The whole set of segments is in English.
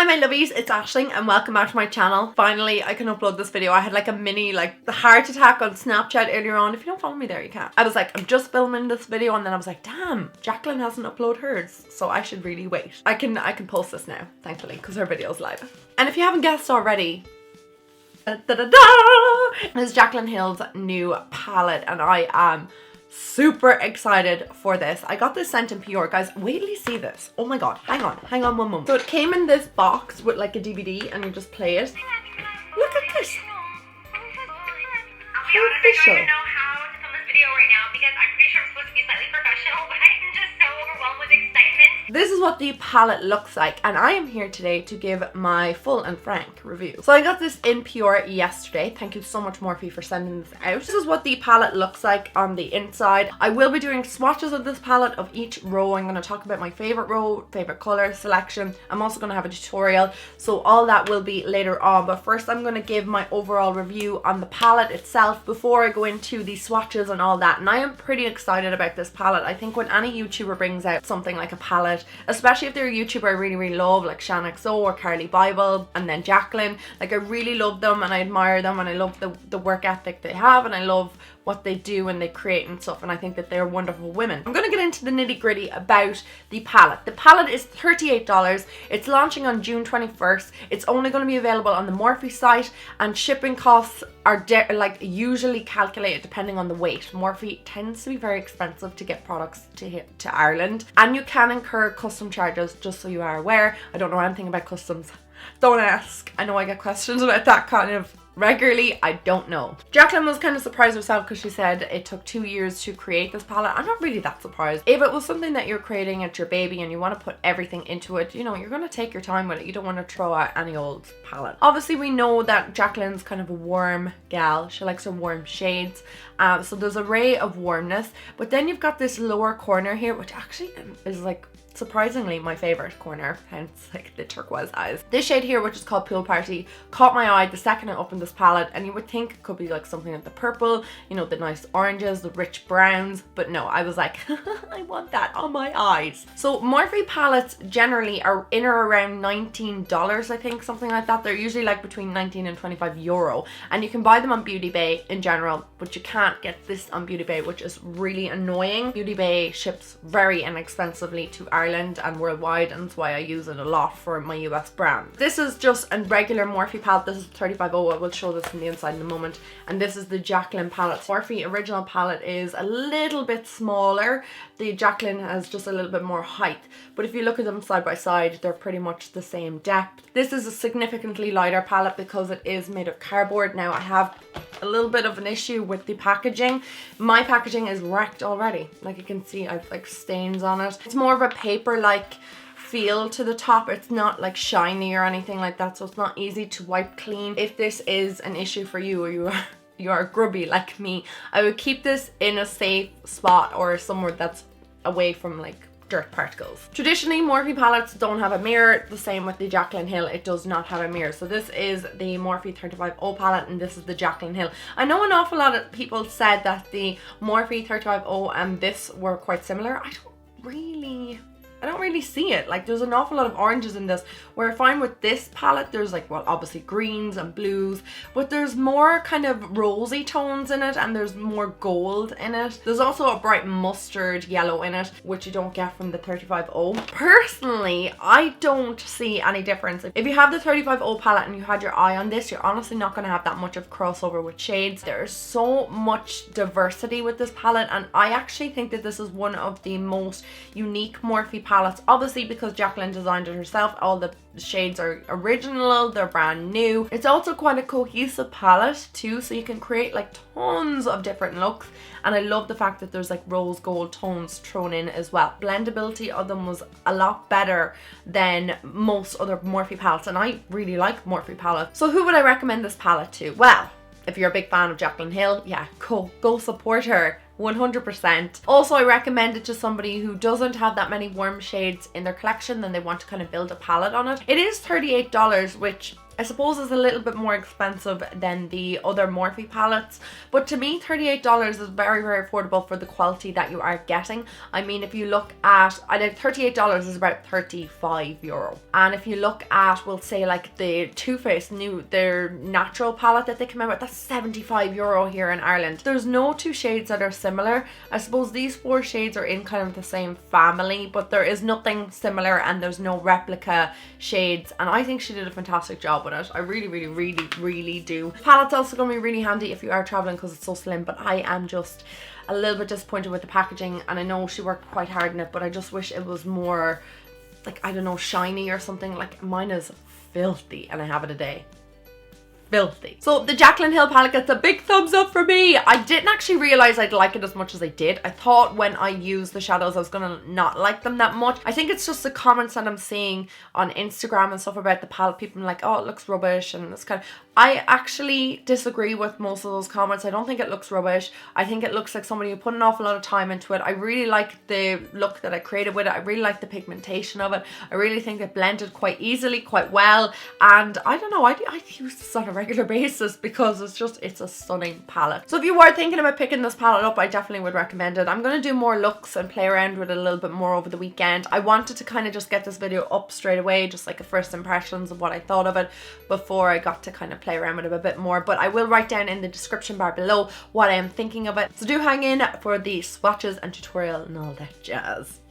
Hi my lovies, it's Aisling and welcome back to my channel. Finally, I can upload this video. I had like a mini the heart attack on Snapchat earlier on. If you don't follow me there, you can. I was like, I'm just filming this video and then I was like, damn, Jaclyn hasn't uploaded hers, so I should really wait. I can post this now, thankfully, because her video's live. And if you haven't guessed already, this is Jaclyn Hill's new palette and I am super excited for this. I got this sent in PR. Guys, wait till you see this. Oh my god, hang on one moment. So it came in this box with like a DVD and you just play it. Look at this. How official. I don't know how to film this video right now because I'm pretty sure I'm supposed to be slightly professional, but I'm just so overwhelmed with excitement. This is what the palette looks like and I am here today to give my full and frank review. So I got this in PR yesterday. Thank you so much Morphe for sending this out. This is what the palette looks like on the inside. I will be doing swatches of this palette of each row. I'm going to talk about my favorite row, favorite color selection. I'm also going to have a tutorial, so all that will be later on, but first I'm going to give my overall review on the palette itself before I go into the swatches and all that. And I am pretty excited about this palette. I think when any YouTuber brings out something like a palette, especially if they're a YouTuber I really love, like ShanXO or Carly Bible and then Jaclyn, like I really love them and I admire them and I love the work ethic they have and I love what they do and they create and stuff, and I think that they're wonderful women. I'm going to get into the nitty gritty about the palette. The palette is $38. It's launching on June 21st. It's only going to be available on the Morphe site and shipping costs are like usually calculated depending on the weight. Morphe tends to be very expensive to get products to Ireland, and you can incur custom charges, just so you are aware. I don't know anything about customs. Don't ask. I know I get questions about that kind of regularly. I don't know. Jaclyn was kind of surprised herself because she said it took 2 years to create this palette. I'm not really that surprised. If it was something that you're creating at your baby and you want to put everything into it, you know, you're going to take your time with it. You don't want to throw out any old palette. Obviously we know that Jaclyn's kind of a warm gal. She likes her warm shades. So there's an array of warmness, but then you've got this lower corner here, which actually is like surprisingly my favorite corner, hence like the turquoise eyes. This shade here, which is called Pool Party, caught my eye the second I opened this palette, and you would think it could be like something like the purple, you know, the nice oranges, the rich browns, but no, I was like I want that on my eyes. So Morphe palettes generally are in or around $19, I think, something like that. They're usually like between 19 and 25 euro, and you can buy them on Beauty Bay in general, but you can't get this on Beauty Bay, which is really annoying. Beauty Bay ships very inexpensively to Ireland and worldwide, and that's why I use it a lot for my US brand. This is just a regular Morphe palette. This is 35.0. I will show this from the inside in a moment. And this is the Jaclyn palette. Morphe original palette is a little bit smaller. The Jaclyn has just a little bit more height, but if you look at them side by side, they're pretty much the same depth. This is a significantly lighter palette because it is made of cardboard. Now I have a little bit of an issue with the packaging. My packaging is wrecked already. Like you can see, I've like stains on it. It's more of a paper-like feel to the top. It's not like shiny or anything like that, so it's not easy to wipe clean. If this is an issue for you, or you are grubby like me, I would keep this in a safe spot or somewhere that's away from like dirt particles. Traditionally, Morphe palettes don't have a mirror. The same with the Jaclyn Hill, it does not have a mirror. So this is the Morphe 35.0 palette and this is the Jaclyn Hill. I know an awful lot of people said that the Morphe 35.0 and this were quite similar. I don't really see it. Like there's an awful lot of oranges in this, where I find with this palette there's like, well, obviously greens and blues, but there's more kind of rosy tones in it and there's more gold in it. There's also a bright mustard yellow in it, which you don't get from the 35.0. Personally, I don't see any difference. If you have the 35.0 palette and you had your eye on this, you're honestly not going to have that much of crossover with shades. There's so much diversity with this palette, and I actually think that this is one of the most unique Morphe palettes, obviously because Jaclyn designed it herself. All the shades are original, they're brand new. It's also quite a cohesive palette too, so you can create like tons of different looks, and I love the fact that there's like rose gold tones thrown in as well. Blendability of them was a lot better than most other Morphe palettes, and I really like Morphe palettes. So who would I recommend this palette to? Well, if you're a big fan of Jaclyn Hill, yeah, go support her. 100%. Also, I recommend it to somebody who doesn't have that many warm shades in their collection, then they want to kind of build a palette on it. It is $38, which I suppose it's a little bit more expensive than the other Morphe palettes, but to me $38 is very, very affordable for the quality that you are getting. I mean, if you look at, I think $38 is about €35. And if you look at, we'll say like the Too Faced their natural palette that they came out with, that's €75 here in Ireland. There's no two shades that are similar. I suppose these 4 shades are in kind of the same family, but there is nothing similar and there's no replica shades, and I think she did a fantastic job with it. I really, really, really, really do. The palette's also going to be really handy if you are traveling because it's so slim, but I am just a little bit disappointed with the packaging, and I know she worked quite hard in it, but I just wish it was more like, I don't know, shiny or something. Like mine is filthy and I have it a day. Filthy. So the Jaclyn Hill palette gets a big thumbs up for me. I didn't actually realize I'd like it as much as I did. I thought when I used the shadows I was gonna not like them that much. I think it's just the comments that I'm seeing on Instagram and stuff about the palette. People are like, oh, it looks rubbish, and it's kind of, I actually disagree with most of those comments. I don't think it looks rubbish. I think it looks like somebody who put an awful lot of time into it. I really like the look that I created with it. I really like the pigmentation of it. I really think it blended quite easily, quite well, and I don't know, I use this on a regular basis because it's a stunning palette. So if you were thinking about picking this palette up, I definitely would recommend it. I'm going to do more looks and play around with it a little bit more over the weekend. I wanted to kind of just get this video up straight away, just like a first impressions of what I thought of it before I got to kind of play around with it a bit more, but I will write down in the description bar below what I am thinking of it. So do hang in for the swatches and tutorial and all that jazz.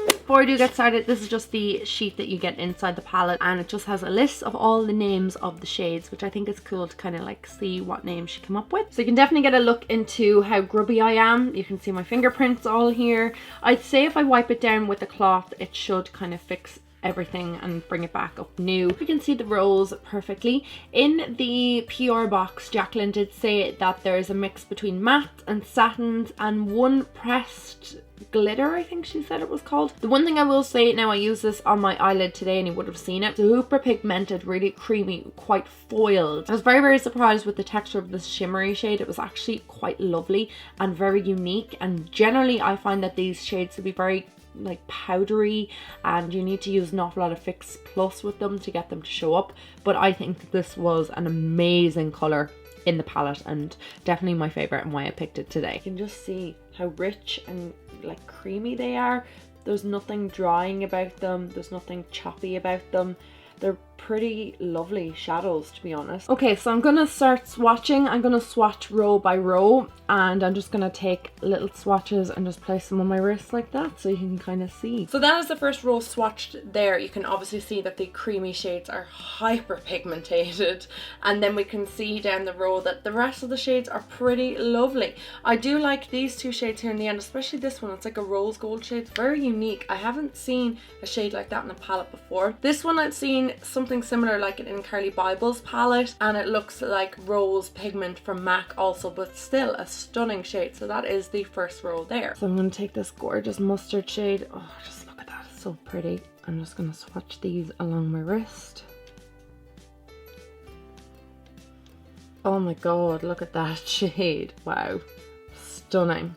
Before I do get started, this is just the sheet that you get inside the palette, and it just has a list of all the names of the shades, which I think is cool to kind of like see what names she came up with. So you can definitely get a look into how grubby I am. You can see my fingerprints all here. I'd say if I wipe it down with a cloth, it should kind of fix everything and bring it back up new. You can see the rows perfectly. In the PR box, Jaclyn did say that there is a mix between matte and satins and one pressed glitter, I think she said it was called. The one thing I will say, now I use this on my eyelid today and you would have seen it, super pigmented, really creamy, quite foiled. I was very, very surprised with the texture of this shimmery shade. It was actually quite lovely and very unique, and generally I find that these shades to be very like powdery and you need to use an awful lot of Fix Plus with them to get them to show up, but I think this was an amazing colour in the palette and definitely my favourite and why I picked it today. You can just see how rich and like creamy they are. There's nothing drying about them, there's nothing choppy about them. They're pretty lovely shadows, to be honest. Okay, so I'm gonna start swatching. I'm gonna swatch row by row, and I'm just gonna take little swatches and just place them on my wrist like that so you can kind of see. So that is the first row swatched there. You can obviously see that the creamy shades are hyper pigmented, and then we can see down the row that the rest of the shades are pretty lovely. I do like these two shades here in the end, especially this one. It's like a rose gold shade. It's very unique. I haven't seen a shade like that in a palette before. This one I've seen something similar like it in Carly Bible's palette, and it looks like rose pigment from MAC also, but still a stunning shade. So that is the first row there. So I'm going to take this gorgeous mustard shade. Oh, just look at that, it's so pretty. I'm just going to swatch these along my wrist. Oh my god, look at that shade. Wow, stunning.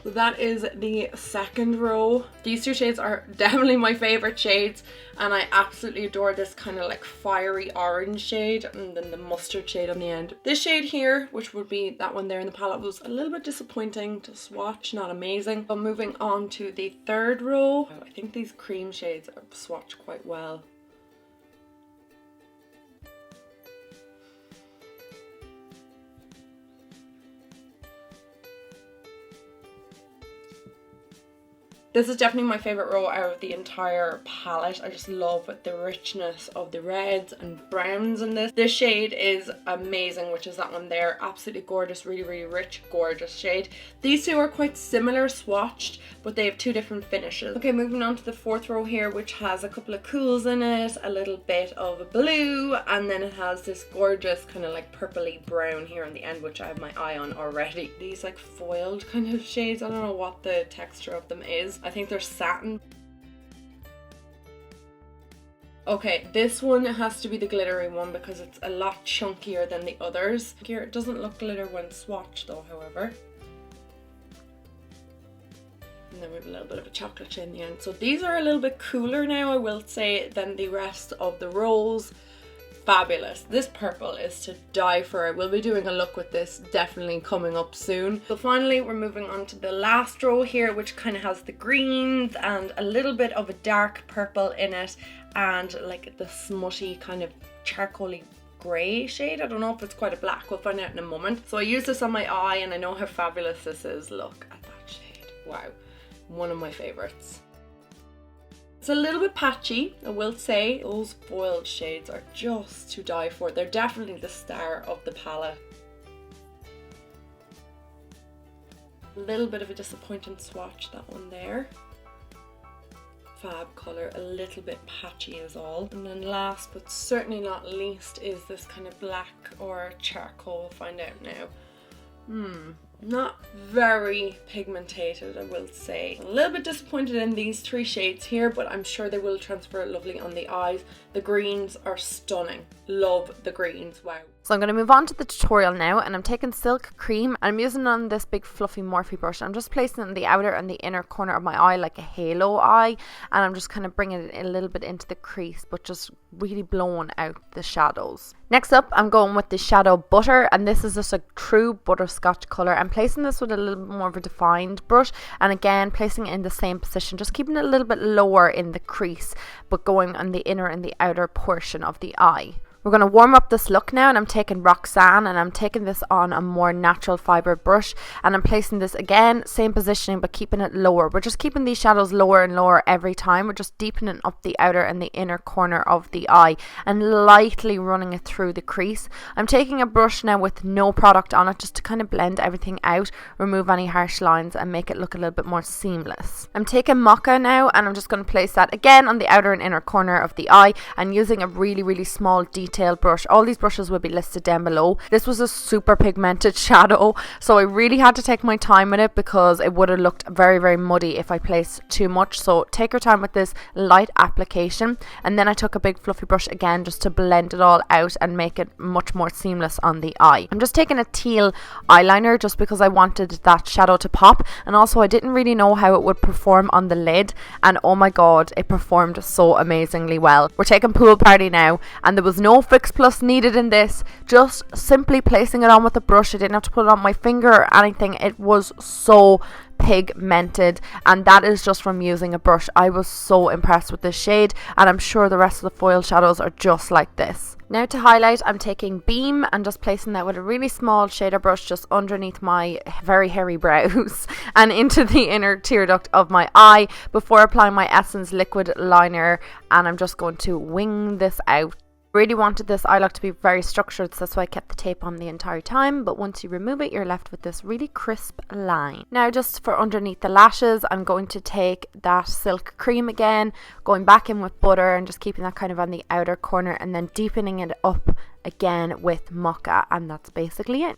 So that is the second row. These two shades are definitely my favorite shades, and I absolutely adore this kind of like fiery orange shade and then the mustard shade on the end. This shade here, which would be that one there in the palette, was a little bit disappointing to swatch, not amazing. But moving on to the third row, I think these cream shades are swatched quite well. This is definitely my favourite row out of the entire palette. I just love the richness of the reds and browns in this. This shade is amazing, which is that one there. Absolutely gorgeous, really, really rich, gorgeous shade. These two are quite similar swatched, but they have two different finishes. Okay, moving on to the fourth row here, which has a couple of cools in it, a little bit of blue, and then it has this gorgeous kind of like purpley brown here on the end, which I have my eye on already. These like foiled kind of shades, I don't know what the texture of them is. I think they're satin. Okay, this one has to be the glittery one because it's a lot chunkier than the others. Here, it doesn't look glitter when swatched though, however. then we have a little bit of a chocolate shade in the end. So these are a little bit cooler now, I will say, than the rest of the rows. Fabulous. This purple is to die for. I will be doing a look with this definitely coming up soon. So finally we're moving on to the last row here, which kind of has the greens and a little bit of a dark purple in it and like the smutty kind of charcoaly grey shade. I don't know if it's quite a black, we'll find out in a moment. So I used this on my eye and I know how fabulous this is. Look at that shade. Wow, one of my favorites. It's a little bit patchy, I will say. Those foiled shades are just to die for. They're definitely the star of the palette. A little bit of a disappointing swatch, that one there. Fab colour, a little bit patchy is all. And then last but certainly not least is this kind of black or charcoal. We'll find out now. Not very pigmented, I will say. A little bit disappointed in these three shades here, but I'm sure they will transfer lovely on the eyes. The greens are stunning. Love the greens, wow. So I'm going to move on to the tutorial now, and I'm taking Silk Cream and I'm using it on this big fluffy Morphe brush. I'm just placing it in the outer and the inner corner of my eye like a halo eye, and I'm just kind of bringing it a little bit into the crease, but just really blowing out the shadows. Next up, I'm going with the Shadow Butter, and this is just a true butterscotch colour. I'm placing this with a little bit more of a defined brush, and again placing it in the same position, just keeping it a little bit lower in the crease, but going on the inner and the outer portion of the eye. We're going to warm up this look now, and I'm taking Roxanne and I'm taking this on a more natural fibre brush, and I'm placing this again, same positioning but keeping it lower. We're just keeping these shadows lower and lower every time. We're just deepening up the outer and the inner corner of the eye and lightly running it through the crease. I'm taking a brush now with no product on it just to kind of blend everything out, remove any harsh lines and make it look a little bit more seamless. I'm taking Mocha now, and I'm just going to place that again on the outer and inner corner of the eye, and using a really small detail brush. All these brushes will be listed down below. This was a super pigmented shadow, so I really had to take my time with it because it would have looked very muddy if I placed too much. So take your time with this light application, and then I took a big fluffy brush again just to blend it all out and make it much more seamless on the eye. I'm just taking a teal eyeliner just because I wanted that shadow to pop, and also I didn't really know how it would perform on the lid, and oh my god, it performed so amazingly well. We're taking Pool Party now, and there was no Fix Plus needed in this, just simply placing it on with a brush. I didn't have to put it on my finger or anything. It was so pigmented, and that is just from using a brush. I was so impressed with this shade, and I'm sure the rest of the foil shadows are just like this. Now to highlight, I'm taking Beam and just placing that with a really small shader brush just underneath my very hairy brows and into the inner tear duct of my eye before applying my Essence liquid liner, and I'm just going to wing this out. Really wanted this eye look to be very structured, so that's why I kept the tape on the entire time, but once you remove it, you're left with this really crisp line. Now just for underneath the lashes, I'm going to take that Silk Cream again, going back in with butter and just keeping that kind of on the outer corner, and then deepening it up again with Mocha, and that's basically it.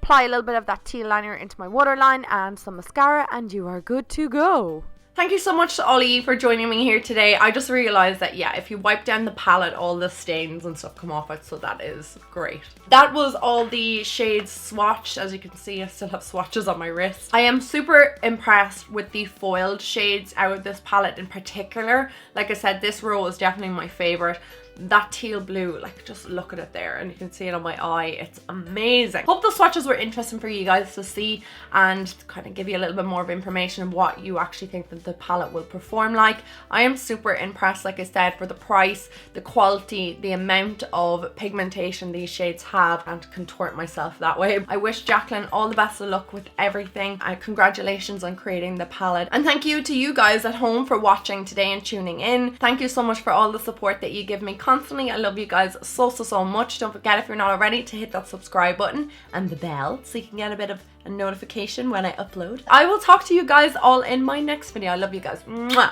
Apply a little bit of that teal liner into my waterline and some mascara, and you are good to go. Thank you so much to all of you for joining me here today. I just realised that, yeah, if you wipe down the palette, all the stains and stuff come off it, so that is great. That was all the shades swatched. As you can see, I still have swatches on my wrist. I am super impressed with the foiled shades out of this palette in particular. Like I said, this row is definitely my favourite. That teal blue, like, just look at it there, and you can see it on my eye. It's amazing. Hope the swatches were interesting for you guys to see and kind of give you a little bit more of information of what you actually think that the palette will perform like. I am super impressed, like I said, for the price, the quality, the amount of pigmentation these shades have, and to contort myself that way. I wish Jaclyn all the best of luck with everything. Congratulations on creating the palette, and thank you to you guys at home for watching today and tuning in. Thank you so much for all the support that you give me constantly. I love you guys so much. Don't forget, if you're not already, to hit that subscribe button and the bell so you can get a bit of a notification when I upload. I will talk to you guys all in my next video. I love you guys. Mwah.